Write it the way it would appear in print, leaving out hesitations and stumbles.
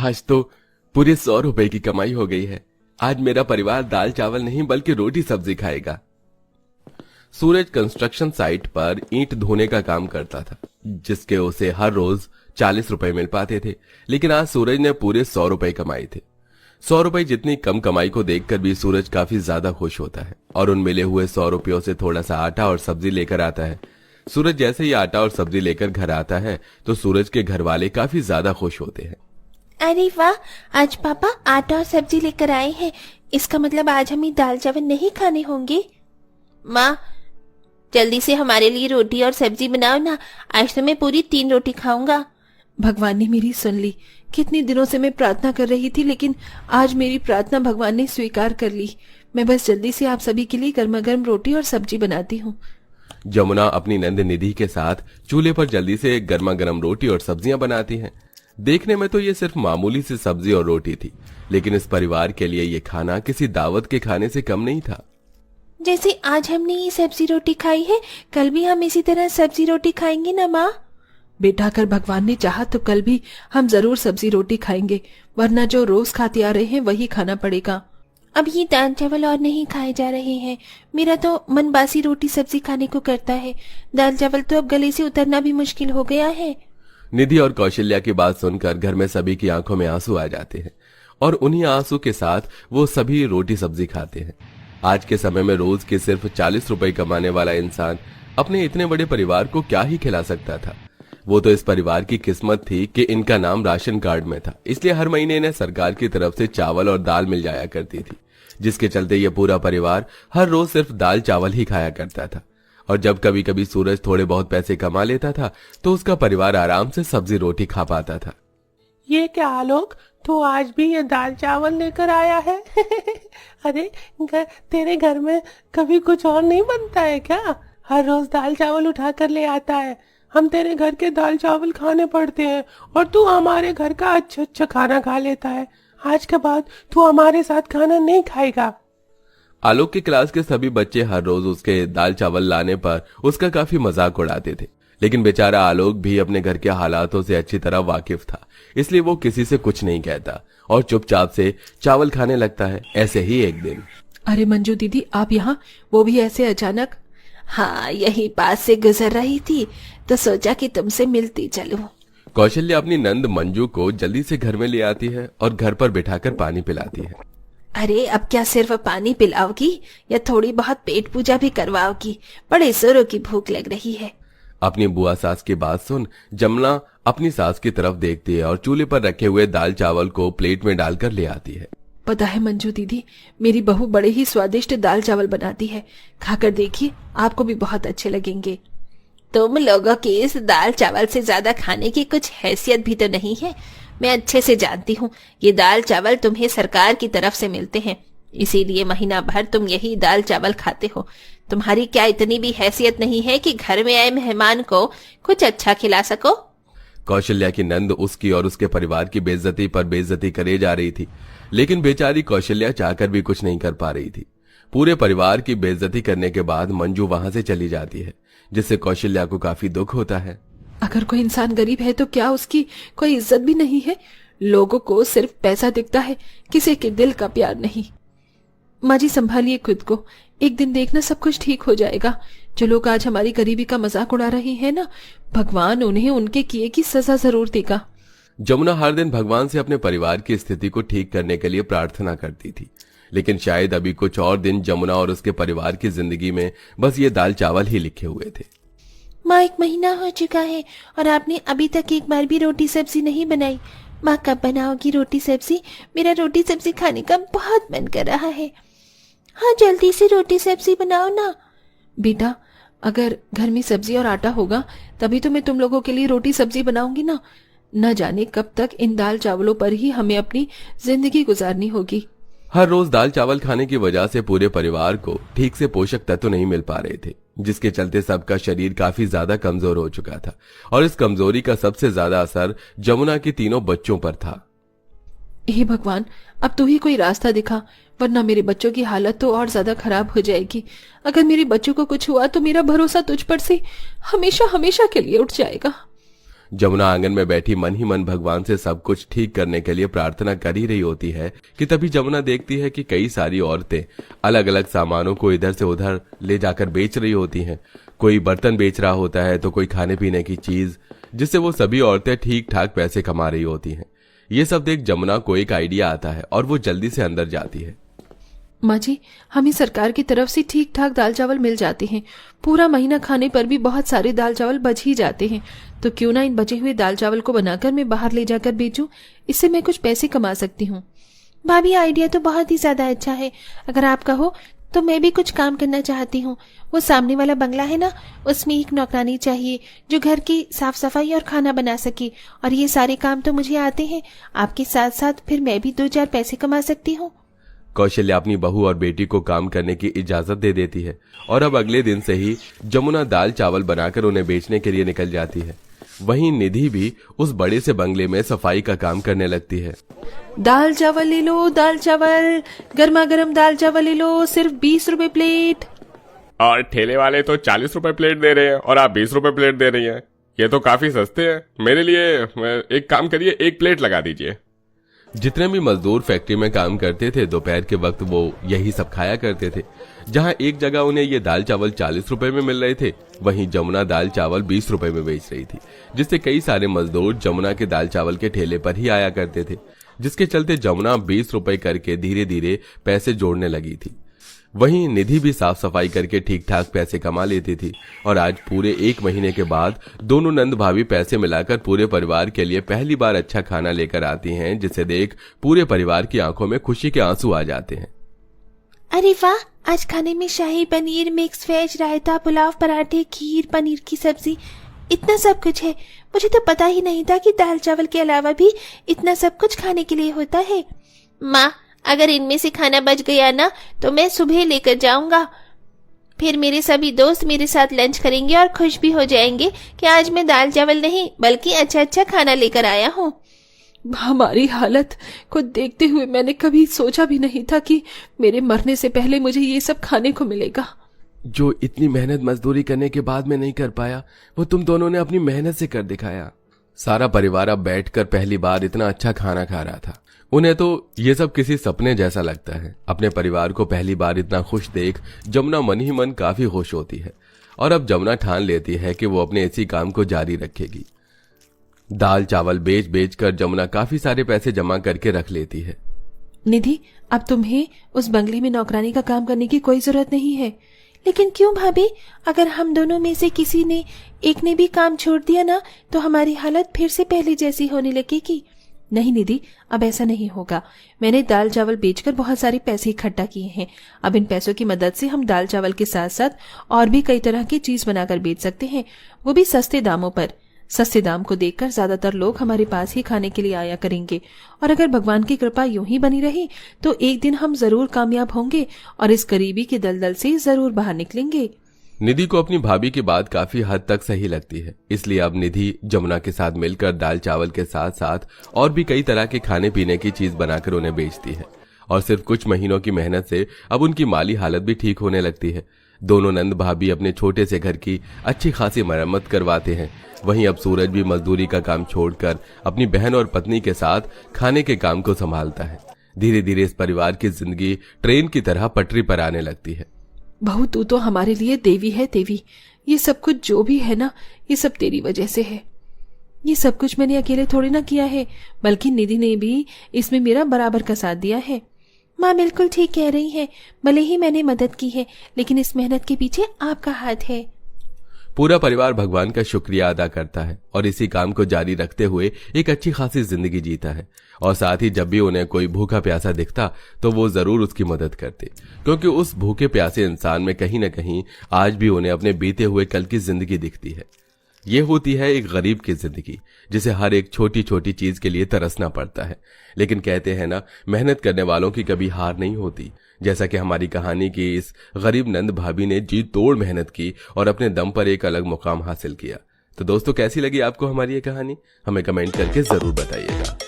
आज तो पूरे 100 रुपए की कमाई हो गई है। आज मेरा परिवार दाल चावल नहीं बल्कि रोटी सब्जी खाएगा। सूरज कंस्ट्रक्शन साइट पर ईंट धोने का काम करता था, जिसके उसे हर रोज 40 रुपए मिल पाते थे। लेकिन आज सूरज ने पूरे 100 रुपए कमाए थे। 100 रुपए जितनी कम कमाई को देखकर भी सूरज काफी ज्यादा खुश होता है और उन मिले हुए 100 रुपयों से थोड़ा सा आटा और सब्जी लेकर आता है। सूरज जैसे ही आटा और सब्जी लेकर घर आता है तो सूरज के घर वाले काफी ज्यादा खुश होते हैं। अरे वाह, आज पापा आटा और सब्जी लेकर आए हैं। इसका मतलब आज हमें दाल चावल नहीं खाने होंगे। माँ, जल्दी से हमारे लिए रोटी और सब्जी बनाओ ना। आज तो मैं पूरी 3 रोटी खाऊंगा। भगवान ने मेरी सुन ली। कितने दिनों से मैं प्रार्थना कर रही थी, लेकिन आज मेरी प्रार्थना भगवान ने स्वीकार कर ली। मैं बस जल्दी से आप सभी के लिए गर्मा गर्म रोटी और सब्जी बनाती हूँ। जमुना अपनी नंद निधि के साथ चूल्हे पर जल्दी से गर्मा गर्म रोटी और सब्जियां बनाती हैं। देखने में तो ये सिर्फ मामूली सी सब्जी और रोटी थी, लेकिन इस परिवार के लिए ये खाना किसी दावत के खाने से कम नहीं था। जैसे आज हमने ये सब्जी रोटी खाई है, कल भी हम इसी तरह सब्जी रोटी खाएंगे ना माँ? बेटा, अगर भगवान ने चाहा तो कल भी हम जरूर सब्जी रोटी खाएंगे, वरना जो रोज खाते आ रहे हैं वही खाना पड़ेगा। अब ये दाल चावल और नहीं खाए जा रहे हैं। मेरा तो मन बासी रोटी सब्जी खाने को करता है। दाल चावल तो अब गले से उतरना भी मुश्किल हो गया है। निधि और कौशल्या की बात सुनकर घर में सभी की आंखों में आंसू आ जाते हैं और उन्हीं आंसू के साथ वो सभी रोटी सब्जी खाते हैं। आज के समय में रोज के सिर्फ 40 रुपए कमाने वाला इंसान अपने इतने बड़े परिवार को क्या ही खिला सकता था। वो तो इस परिवार की किस्मत थी कि इनका नाम राशन कार्ड में था, इसलिए हर महीने इन्हें सरकार की तरफ से चावल और दाल मिल जाया करती थी, जिसके चलते ये पूरा परिवार हर रोज सिर्फ दाल चावल ही खाया करता था। और जब कभी कभी सूरज थोड़े बहुत पैसे कमा लेता था तो उसका परिवार आराम से सब्जी रोटी खा पाता था। ये क्या आलोक, तू आज भी ये दाल चावल लेकर आया है? अरे तेरे घर में कभी कुछ और नहीं बनता है क्या? हर रोज दाल चावल उठा कर ले आता है। हम तेरे घर के दाल चावल खाने पड़ते हैं और तू हमारे घर का अच्छा अच्छा खाना खा लेता है। आज के बाद तू हमारे साथ खाना नहीं खाएगा। आलोक की क्लास के सभी बच्चे हर रोज उसके दाल चावल लाने पर उसका काफी मजाक उड़ाते थे, लेकिन बेचारा आलोक भी अपने घर के हालातों से अच्छी तरह वाकिफ था, इसलिए वो किसी से कुछ नहीं कहता और चुपचाप से चावल खाने लगता है। ऐसे ही एक दिन, अरे मंजू दीदी, आप यहाँ, वो भी ऐसे अचानक? हाँ, यही पास से गुजर रही थी तो सोचा कि तुमसे मिलती चलूं। कौशल्या अपनी नंद मंजू को जल्दी से घर में ले आती है और घर पर बिठाकर पानी पिलाती है। अरे अब क्या सिर्फ पानी पिलाओगी या थोड़ी बहुत पेट पूजा भी करवाओगी? बड़े जोरों की भूख लग रही है। अपनी बुआ सास की बात सुन जमुना अपनी सास की तरफ देखती है और चूल्हे पर रखे हुए दाल चावल को प्लेट में डालकर ले आती है। पता है मंजू दीदी, मेरी बहू बड़े ही स्वादिष्ट दाल चावल बनाती है। खाकर देखिए, आपको भी बहुत अच्छे लगेंगे। तुम लोगों की इस दाल चावल से ज्यादा खाने की कुछ हैसियत भी तो नहीं है। मैं अच्छे से जानती हूँ, ये दाल चावल तुम्हें सरकार की तरफ से मिलते हैं, इसीलिए महीना भर तुम यही दाल चावल खाते हो। तुम्हारी क्या इतनी भी हैसियत नहीं है कि घर में आए मेहमान को कुछ अच्छा खिला सको? कौशल्या की नंद उसकी और उसके परिवार की बेइज्जती पर बेइज्जती करे जा रही थी, लेकिन बेचारी कौशल्या चाहकर भी कुछ नहीं कर पा रही थी। पूरे परिवार की बेइज्जती करने के बाद मंजू वहां से चली जाती है, जिससे कौशल्या को काफी दुख होता है। अगर कोई इंसान गरीब है तो क्या उसकी कोई इज्जत भी नहीं है? लोगों को सिर्फ पैसा दिखता है, किसी के दिल का प्यार नहीं। माँ जी, संभालिए खुद को, एक दिन देखना सब कुछ ठीक हो जाएगा। जो लोग आज हमारी गरीबी का मजाक उड़ा रहे हैं ना, भगवान उन्हें उनके किए की सजा जरूर देगा। जमुना हर दिन भगवान से अपने परिवार की स्थिति को ठीक करने के लिए प्रार्थना करती थी, लेकिन शायद अभी कुछ और दिन जमुना और उसके परिवार की जिंदगी में बस ये दाल चावल ही लिखे हुए थे। माँ, 1 महीना हो चुका है और आपने अभी तक एक बार भी रोटी सब्जी नहीं बनाई। माँ, कब बनाओगी रोटी सब्जी? मेरा रोटी सब्जी खाने का बहुत मन कर रहा है। हाँ, जल्दी से रोटी सब्जी बनाओ ना। बेटा, अगर घर में सब्जी और आटा होगा तभी तो मैं तुम लोगों के लिए रोटी सब्जी बनाऊंगी ना। न जाने कब तक इन दाल चावलों पर ही हमें अपनी जिंदगी गुजारनी होगी। हर रोज दाल चावल खाने की वजह से पूरे परिवार को ठीक से पोषक तत्व नहीं मिल पा रहे थे, जिसके चलते सबका शरीर काफी ज्यादा कमजोर हो चुका था और इस कमजोरी का सबसे ज्यादा असर जमुना के तीनों बच्चों पर था। हे भगवान, अब तू ही कोई रास्ता दिखा, वरना मेरे बच्चों की हालत तो और ज्यादा खराब हो जाएगी। अगर मेरे बच्चों को कुछ हुआ तो मेरा भरोसा तुझ पर से हमेशा हमेशा के लिए उठ जाएगा। जमुना आंगन में बैठी मन ही मन भगवान से सब कुछ ठीक करने के लिए प्रार्थना कर ही रही होती है कि तभी जमुना देखती है कि कई सारी औरतें अलग अलग सामानों को इधर से उधर ले जाकर बेच रही होती हैं। कोई बर्तन बेच रहा होता है तो कोई खाने पीने की चीज, जिससे वो सभी औरतें ठीक ठाक पैसे कमा रही होती हैं। ये सब देख जमुना को एक आइडिया आता है और वो जल्दी से अंदर जाती है। माँ जी, हमें सरकार की तरफ से ठीक ठाक दाल चावल मिल जाते हैं। पूरा महीना खाने पर भी बहुत सारे दाल चावल बच ही जाते हैं। तो क्यों ना इन बचे हुए दाल चावल को बनाकर मैं बाहर ले जाकर बेचूं, इससे मैं कुछ पैसे कमा सकती हूँ। भाभी, आइडिया तो बहुत ही ज्यादा अच्छा है। अगर आप कहो तो मैं भी कुछ काम करना चाहती हूँ। वो सामने वाला बंगला है ना, उसमें एक नौकरानी चाहिए जो घर की साफ सफाई और खाना बना सके। और ये सारे काम तो मुझे आते हैं। आपके साथ साथ फिर मैं भी 2-4 पैसे कमा सकती हूँ। कौशल्या अपनी बहू और बेटी को काम करने की इजाजत दे देती है और अब अगले दिन से ही जमुना दाल चावल बनाकर उन्हें बेचने के लिए निकल जाती है। वहीं निधि भी उस बड़े से बंगले में सफाई का काम करने लगती है। दाल चावल ले लो, दाल चावल, गर्मा गर्म दाल चावल ले लो, सिर्फ 20 रुपए प्लेट। और ठेले वाले तो 40 रुपए प्लेट दे रहे हैं और आप 20 रुपए प्लेट दे रही हैं। ये तो काफी सस्ते हैं। मेरे लिए एक काम करिए, 1 प्लेट लगा दीजिए। जितने भी मजदूर फैक्ट्री में काम करते थे दोपहर के वक्त वो यही सब खाया करते थे। जहां एक जगह उन्हें ये दाल चावल 40 रुपए में मिल रहे थे, वहीं जमुना दाल चावल 20 रुपए में बेच रही थी, जिससे कई सारे मजदूर जमुना के दाल चावल के ठेले पर ही आया करते थे, जिसके चलते जमुना 20 रुपए करके धीरे धीरे पैसे जोड़ने लगी थी। वहीं निधि भी साफ सफाई करके ठीक ठाक पैसे कमा लेती थी और आज पूरे 1 महीने के बाद दोनों नंद भाभी पैसे मिलाकर पूरे परिवार के लिए पहली बार अच्छा खाना लेकर आती हैं, जिसे देख पूरे परिवार की आंखों में खुशी के आंसू आ जाते हैं। अरे वाह, आज खाने में शाही पनीर, मिक्स वेज, रायता, पुलाव, पराठे, खीर, पनीर की सब्जी, इतना सब कुछ है। मुझे तो पता ही नहीं था कि दाल चावल के अलावा भी इतना सब कुछ खाने के लिए होता है। माँ, अगर इनमें से खाना बच गया ना तो मैं सुबह लेकर जाऊंगा। फिर मेरे सभी दोस्त मेरे साथ लंच करेंगे और खुश भी हो जाएंगे कि आज मैं दाल चावल नहीं बल्कि अच्छा अच्छा खाना लेकर आया हूँ। हमारी हालत को देखते हुए मैंने कभी सोचा भी नहीं था कि मेरे मरने से पहले मुझे ये सब खाने को मिलेगा। जो इतनी मेहनत मजदूरी करने के बाद में नहीं कर पाया, वो तुम दोनों ने अपनी मेहनत से कर दिखाया। सारा परिवार अब बैठकर पहली बार इतना अच्छा खाना खा रहा था। उन्हें तो ये सब किसी सपने जैसा लगता है। अपने परिवार को पहली बार इतना खुश देख जमुना मन ही मन काफी खुश होती है और अब जमुना ठान लेती है कि वो अपने इसी काम को जारी रखेगी। दाल चावल बेच बेच कर जमुना काफी सारे पैसे जमा करके रख लेती है। निधि, अब तुम्हें उस बंगले में नौकरानी का काम करने की कोई जरूरत नहीं है। लेकिन क्यों भाभी? अगर हम दोनों में से किसी ने एक ने भी काम छोड़ दिया ना तो हमारी हालत फिर से पहले जैसी होने लगेगी। नहीं निधि, अब ऐसा नहीं होगा। मैंने दाल चावल बेचकर बहुत सारे पैसे इकट्ठा किए हैं। अब इन पैसों की मदद से हम दाल चावल के साथ साथ और भी कई तरह की चीज बनाकर बेच सकते हैं, वो भी सस्ते दामों पर। सस्ते दाम को देखकर ज्यादातर लोग हमारे पास ही खाने के लिए आया करेंगे और अगर भगवान की कृपा यूं ही बनी रही तो एक दिन हम जरूर कामयाब होंगे और इस गरीबी के दलदल से जरूर बाहर निकलेंगे। निधि को अपनी भाभी की बात काफी हद तक सही लगती है, इसलिए अब निधि जमुना के साथ मिलकर दाल चावल के साथ साथ और भी कई तरह के खाने पीने की चीज बनाकर उन्हें बेचती है और सिर्फ कुछ महीनों की मेहनत से अब उनकी माली हालत भी ठीक होने लगती है। दोनों नंद भाभी अपने छोटे से घर की अच्छी खासी मरम्मत करवाते हैं। वहीं अब सूरज भी मजदूरी का काम छोड़कर अपनी बहन और पत्नी के साथ खाने के काम को संभालता है। धीरे धीरे इस परिवार की जिंदगी ट्रेन की तरह पटरी पर आने लगती है। बहू, तू तो हमारे लिए देवी है देवी। ये सब कुछ जो भी है ना, ये सब तेरी वजह से है। ये सब कुछ मैंने अकेले थोड़ी ना किया है, बल्कि निधि ने भी इसमें मेरा बराबर का साथ दिया है। माँ बिल्कुल ठीक कह रही है। भले ही मैंने मदद की है लेकिन इस मेहनत के पीछे आपका हाथ है। पूरा परिवार भगवान का शुक्रिया अदा करता है और इसी काम को जारी रखते हुए एक अच्छी खासी जिंदगी जीता है। और साथ ही जब भी उन्हें कोई भूखा प्यासा दिखता तो वो जरूर उसकी मदद करते, क्योंकि उस भूखे प्यासे इंसान में कहीं न कहीं आज भी उन्हें अपने बीते हुए कल की जिंदगी दिखती है। ये होती है एक गरीब की जिंदगी, जिसे हर एक छोटी छोटी चीज के लिए तरसना पड़ता है। लेकिन कहते हैं ना, मेहनत करने वालों की कभी हार नहीं होती। जैसा कि हमारी कहानी की इस गरीब नंद भाभी ने जी तोड़ मेहनत की और अपने दम पर एक अलग मुकाम हासिल किया। तो दोस्तों, कैसी लगी आपको हमारी ये कहानी? हमें कमेंट करके जरूर बताइएगा।